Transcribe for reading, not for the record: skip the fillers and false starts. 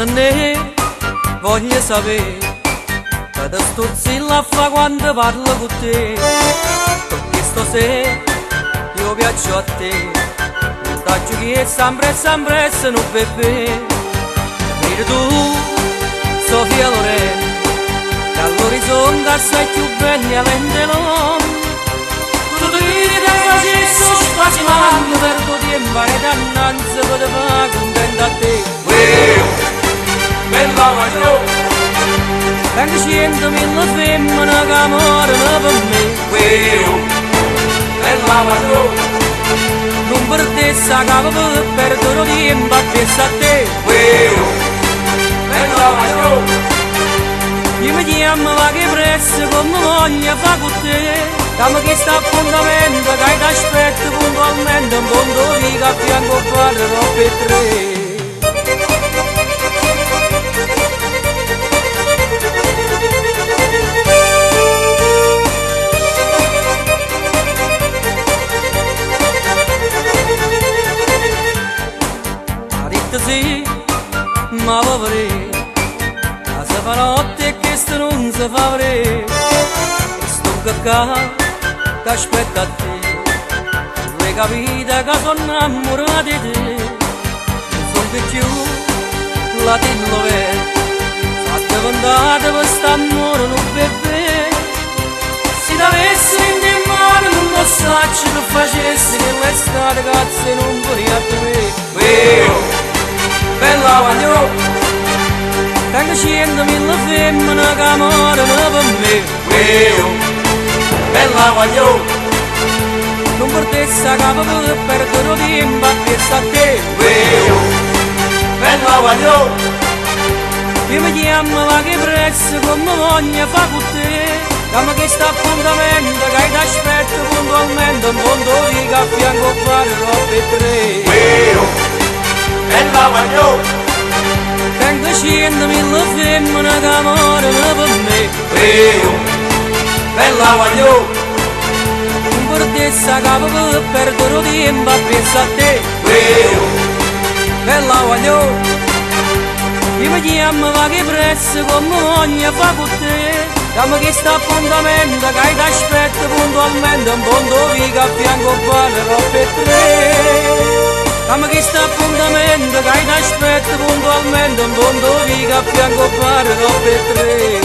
cosa ne voglio sapere, che ti stuzzilla fa quando parlo con te, perché stasera io piaccio a te, non t'aggiù che sempre se non beve, per tu, Sofia Loren, che all'orizzonte assai più bella vende l'uomo, tu ti da facessi spazimando per tuo tempo e dannanza per te fa contenta a te. Bella maggio, Tengo 100.000 femmine che amorano per me. bella maggio, Non per te sa capo per perdere tempo a pensa a te. bella maggio, Io mi chiamo va che prezzo come voglio fa con te. Dammi questo appuntamento che ti aspetto puntualmente, un punto di che a fianco parlerò per tre. Sì, ma vorrei, la si fa notte e questo non si fa vorrei. Sto cacca che aspetta a te, vuoi capire che sono innamorato di te. Non sono più la tillo vera, sta diventata per st'amore non beve. Se t'avessi in te mano non lo saccio che facessi che l'estate cazzo non vorrei a te. bella maggio, Tengo 100.000 femmine che amorano per me. bella maggio, Non per te sa capo per perdere tempo a pensa a te. bella maggio, Io mi chiamo va che prezzo come voglio fa con te. Dammi questo appuntamento che ti aspetto puntualmente, un punto di che a fianco parlerò per tre. bella maggio, Tengo 100.000 femmine che amorano per me. bella maggio, Non per te sa capo per perdere tempo a pensa a te. Bella voglio, io mi chiamo va che prezzo come voglio fa con te. Dammi questo appuntamento che ti aspetto puntualmente, un punto di che a fianco parlerò per tre. Dammi questo appuntamento che ti aspetto puntualmente, un punto di che a fianco parlerò per tre.